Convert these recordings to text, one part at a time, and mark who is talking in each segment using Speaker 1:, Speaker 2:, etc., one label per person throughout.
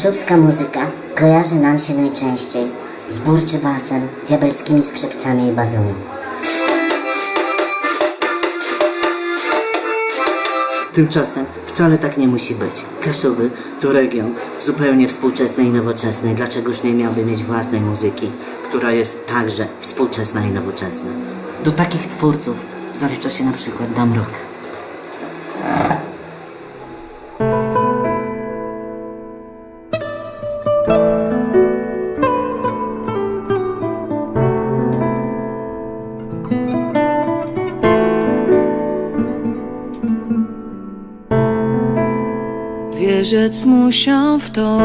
Speaker 1: Kaszubska muzyka kojarzy nam się najczęściej z burczy basem, diabelskimi skrzypcami i bazunem.
Speaker 2: Tymczasem wcale tak nie musi być. Kaszuby to region zupełnie współczesny i nowoczesny. Dlaczegoż nie miałby mieć własnej muzyki, która jest także współczesna i nowoczesna? Do takich twórców zalicza się na przykład Damrock.
Speaker 3: Wierzyć muszę w to,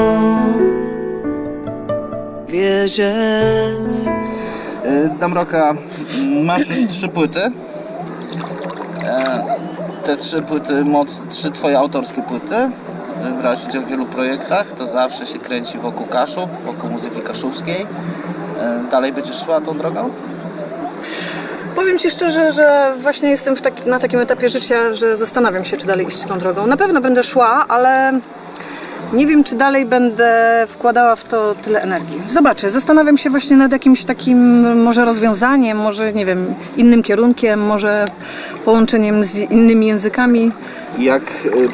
Speaker 3: wierzyć.
Speaker 4: Damrocka, masz już 3 płyty. Te 3 płyty, trzy twoje autorskie płyty. Brałeś udział w wielu projektach, to zawsze się kręci wokół Kaszub, wokół muzyki kaszubskiej. Dalej będziesz szła tą drogą?
Speaker 5: Powiem Ci szczerze, że właśnie jestem na takim etapie życia, że zastanawiam się, czy dalej iść tą drogą. Na pewno będę szła, ale nie wiem, czy dalej będę wkładała w to tyle energii. Zobaczę, zastanawiam się właśnie nad jakimś takim może rozwiązaniem, może nie wiem, innym kierunkiem, może połączeniem z innymi językami.
Speaker 4: Jak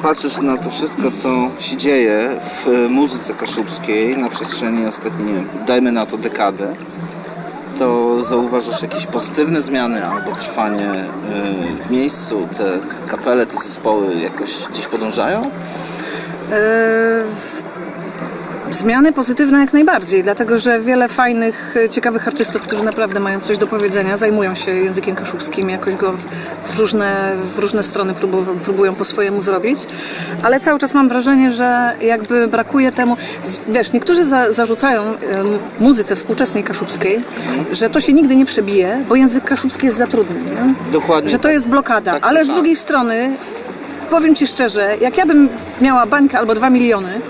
Speaker 4: patrzysz na to wszystko, co się dzieje w muzyce kaszubskiej na przestrzeni ostatniej, nie wiem, dajmy na to dekadę, to zauważasz jakieś pozytywne zmiany albo trwanie w miejscu? Te kapele, te zespoły jakoś gdzieś podążają?
Speaker 5: Zmiany pozytywne jak najbardziej, dlatego że wiele fajnych, ciekawych artystów, którzy naprawdę mają coś do powiedzenia, zajmują się językiem kaszubskim, jakoś go w różne strony próbują po swojemu zrobić, ale cały czas mam wrażenie, że jakby brakuje temu, wiesz, niektórzy zarzucają muzyce współczesnej kaszubskiej, że to się nigdy nie przebije, bo język kaszubski jest za trudny, nie?
Speaker 4: Dokładnie.
Speaker 5: Że to jest blokada,
Speaker 4: tak
Speaker 5: ale z drugiej strony powiem Ci szczerze, jak ja bym miała bańkę albo 2 miliony,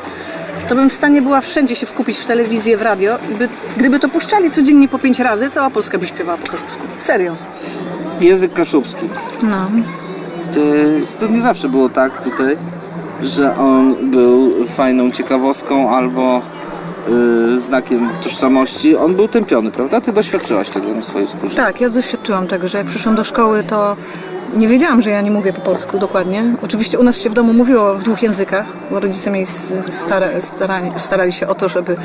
Speaker 5: to bym w stanie była wszędzie się wkupić w telewizję, w radio i gdyby to puszczali codziennie po 5 razy, cała Polska by śpiewała po kaszubsku. Serio.
Speaker 4: Język kaszubski.
Speaker 5: No.
Speaker 4: To nie zawsze było tak tutaj, że on był fajną ciekawostką albo znakiem tożsamości. On był tępiony, prawda? Ty doświadczyłaś tego na swojej skórze.
Speaker 5: Tak, ja doświadczyłam tego, że jak przyszłam do szkoły, to nie wiedziałam, że ja nie mówię po polsku dokładnie. Oczywiście u nas się w domu mówiło w 2 językach, bo rodzice mnie starali się o to, żeby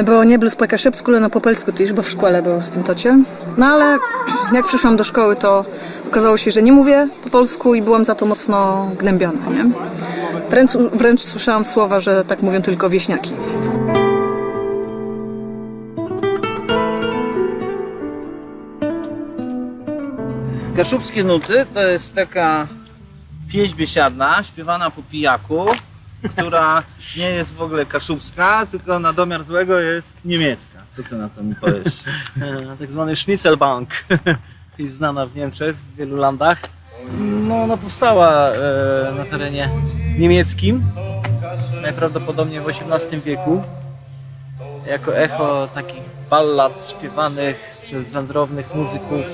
Speaker 5: było nie było po kaszubsku, ale po polsku też, bo w szkole było z tym tocie. No ale jak przyszłam do szkoły, to okazało się, że nie mówię po polsku i byłam za to mocno gnębiona, nie? Wręcz słyszałam słowa, że tak mówią tylko wieśniaki.
Speaker 4: Kaszubskie nuty to jest taka pieśń biesiadna, śpiewana po pijaku, która nie jest w ogóle kaszubska, tylko na domiar złego jest niemiecka. Co ty na to mi powiesz?
Speaker 6: Tak zwany Schnitzelbank, jest znana w Niemczech, w wielu landach. No, ona powstała na terenie niemieckim, najprawdopodobniej w XVIII wieku, jako echo takich ballad śpiewanych przez wędrownych muzyków,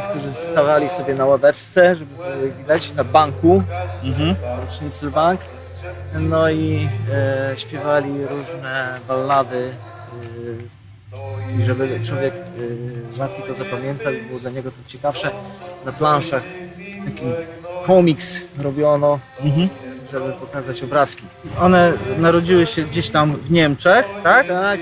Speaker 6: którzy stawali sobie na ławeczce, żeby było ich widać, na banku, Schnitzelbank. No i śpiewali różne ballady, i żeby człowiek łatwiej to zapamiętał i było dla niego to ciekawsze. Na planszach taki komiks robiono, żeby pokazać obrazki.
Speaker 4: One narodziły się gdzieś tam w Niemczech, tak?
Speaker 6: Tak,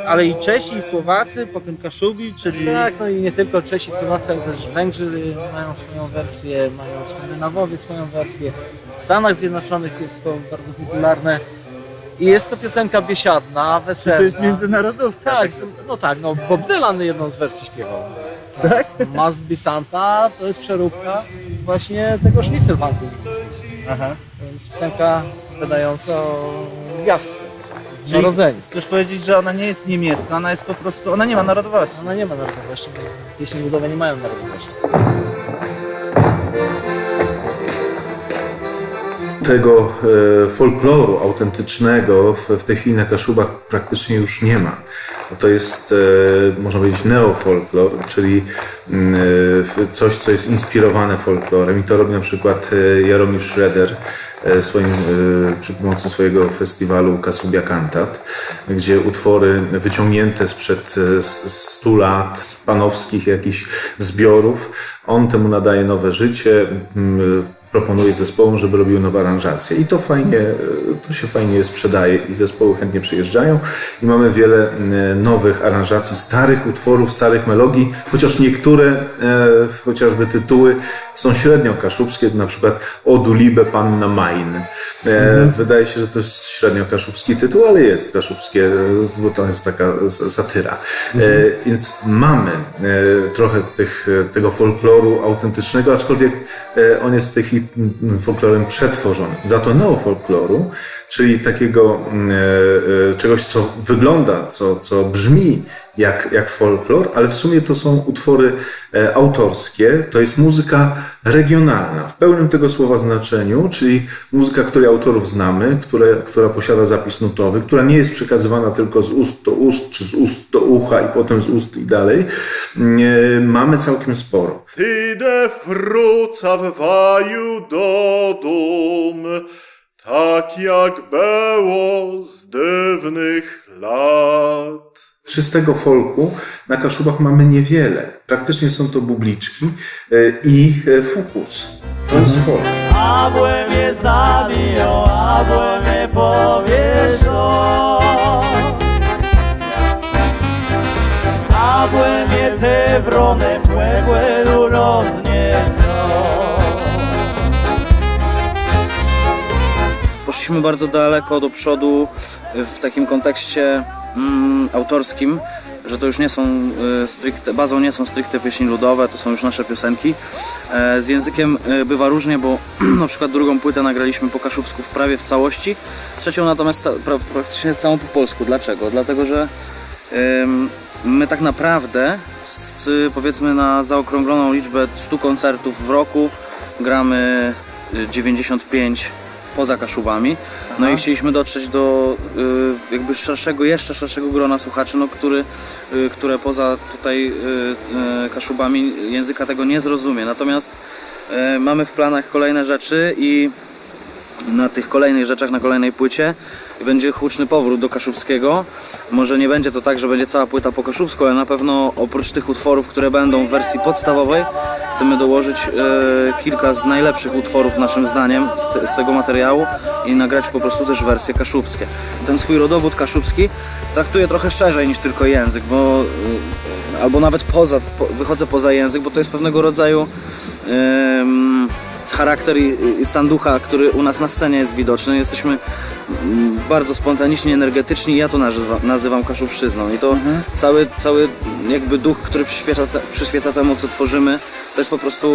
Speaker 4: Ale i Czesi, i Słowacy, potem Kaszubi, czyli...
Speaker 6: tak, no i nie tylko Czesi, Słowacy, ale też Węgrzy mają swoją wersję, mają Skandynawowie swoją wersję. W Stanach Zjednoczonych jest to bardzo popularne. I jest to piosenka biesiadna, weselna.
Speaker 4: To jest międzynarodówka.
Speaker 6: Tak, Bob Dylan jedną z wersji śpiewał.
Speaker 4: Tak?
Speaker 6: Must Be Santa to jest przeróbka właśnie tego Schnitzelbanku niemieckiego.
Speaker 4: Aha.
Speaker 6: To jest piosenka wydająca o gwiazdce, narodzeniu.
Speaker 4: Chcesz powiedzieć, że ona nie jest niemiecka, ona jest po prostu... Ona nie ma narodowości.
Speaker 6: Ona nie ma narodowości, bo pieśni ludowe nie mają narodowości.
Speaker 7: Tego folkloru autentycznego w tej chwili na Kaszubach praktycznie już nie ma. To jest, można powiedzieć, neofolklor, czyli coś, co jest inspirowane folklorem i to robi na przykład Jaromir Schroeder, przy pomocy swojego festiwalu Kasubia Cantat, gdzie utwory wyciągnięte sprzed 100 lat, z panowskich jakichś zbiorów, on temu nadaje nowe życie, proponuje zespołom, żeby robiły nowe aranżacje i to się fajnie sprzedaje i zespoły chętnie przyjeżdżają i mamy wiele nowych aranżacji, starych utworów, starych melodii, chociaż niektóre, chociażby tytuły są średnio kaszubskie, na przykład O du liebe Panna Mein. Wydaje się, że to jest średnio kaszubski tytuł, ale jest kaszubskie, bo to jest taka satyra. Więc mamy trochę tego folkloru autentycznego, aczkolwiek on jest w tej chwili folklorem przetworzonym. Za to neofolkloru, czyli takiego czegoś, co wygląda, co brzmi jak folklor, ale w sumie to są utwory autorskie, to jest muzyka regionalna, w pełnym tego słowa znaczeniu, czyli muzyka, której autorów znamy, która posiada zapis nutowy, która nie jest przekazywana tylko z ust do ust, czy z ust do ucha i potem z ust i dalej. Mamy całkiem sporo.
Speaker 8: Tide fruca w waju do dum, tak jak było z dawnych lat.
Speaker 7: Czystego folku na Kaszubach mamy niewiele. Praktycznie są to bubliczki i fukus. To jest folk.
Speaker 9: Abłe mnie zabiją, abłe mnie powieszą, abłe mnie te wrony płegłelu rozniesą.
Speaker 10: Poszliśmy bardzo daleko do przodu w takim kontekście autorskim, że to już nie są bazą nie są stricte pieśni ludowe, to są już nasze piosenki. Z językiem bywa różnie, bo na przykład drugą płytę nagraliśmy po kaszubsku prawie w całości, trzecią natomiast praktycznie całą po polsku. Dlaczego? Dlatego, że my tak naprawdę powiedzmy na zaokrągloną liczbę 100 koncertów w roku gramy 95 poza Kaszubami. No i chcieliśmy dotrzeć do jakby jeszcze szerszego grona słuchaczy, no, które poza tutaj Kaszubami języka tego nie zrozumie. Natomiast mamy w planach kolejne rzeczy i na tych kolejnych rzeczach, na kolejnej płycie będzie huczny powrót do kaszubskiego. Może nie będzie to tak, że będzie cała płyta po kaszubsku, ale na pewno oprócz tych utworów, które będą w wersji podstawowej, chcemy dołożyć kilka z najlepszych utworów naszym zdaniem z tego materiału i nagrać po prostu też wersje kaszubskie. Ten swój rodowód kaszubski traktuję trochę szerzej niż tylko język, bo albo nawet wychodzę poza język, bo to jest pewnego rodzaju charakter i stan ducha, który u nas na scenie jest widoczny. Jesteśmy bardzo spontaniczni, energetyczni i ja to nazywam kaszubszczyzną. I to cały jakby duch, który przyświeca temu, co tworzymy, to jest po prostu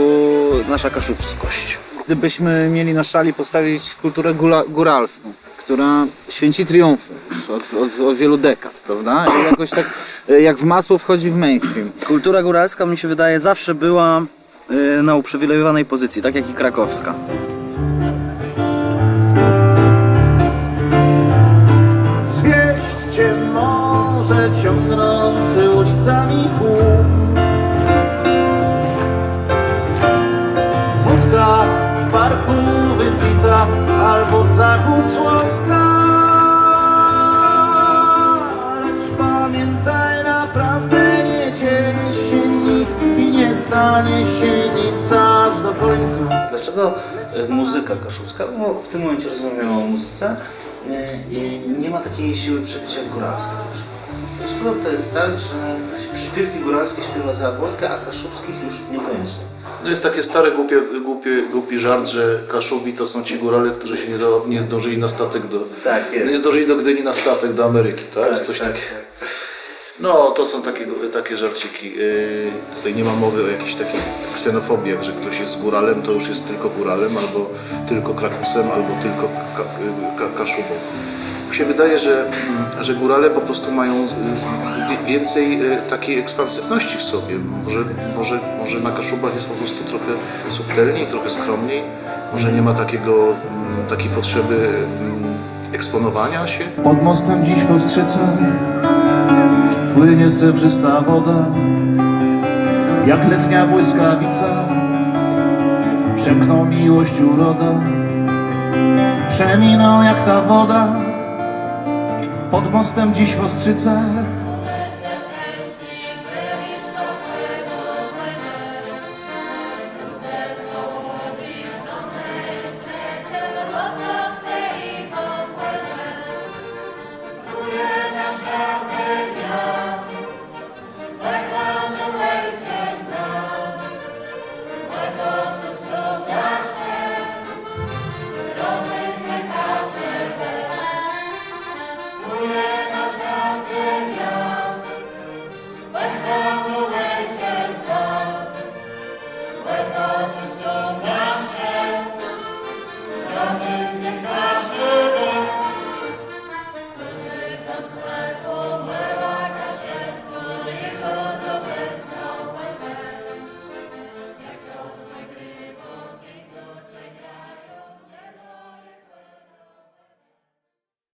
Speaker 10: nasza kaszubskość.
Speaker 4: Gdybyśmy mieli na szali postawić kulturę góralską, która święci triumfy od wielu dekad, prawda? I jakoś tak jak w masło wchodzi w mainstream.
Speaker 10: Kultura góralska, mi się wydaje, zawsze była na uprzywilejowanej pozycji, tak jak i krakowska.
Speaker 8: Zwieść cię może ciągnący ulicami tłum. Wódka w parku wypita albo zachód słońca. Lecz pamiętaj, naprawdę nie dzieje się nic i nie stanie się nic aż do końca.
Speaker 4: Dlaczego muzyka kaszubska, bo w tym momencie rozmawiamy o muzyce, nie ma takiej siły przebicia jak góralska? Skoro to jest tak, że przyśpiewki góralskie śpiewa Zagłoska, a kaszubskich już niekoniecznie.
Speaker 8: To jest taki stary, głupi żart, że Kaszubi to są ci górale, którzy się nie zdążyli na statek nie zdążyli do Gdyni na statek do Ameryki, tak? Coś takiego. No, to są takie żarciki. Tutaj nie ma mowy o jakichś takich ksenofobiach, że ktoś jest góralem, to już jest tylko góralem, albo tylko krakusem, albo tylko kaszubą. Mi się wydaje, że górale po prostu mają więcej takiej ekspansywności w sobie. Może na Kaszubach jest po prostu trochę subtelniej, trochę skromniej. Może nie ma takiej potrzeby eksponowania się. Pod mostem dziś w Ostrzyce płynie srebrzysta woda, jak letnia błyskawica, przemknął miłość uroda. Przeminął jak ta woda pod mostem dziś w Ostrzycach.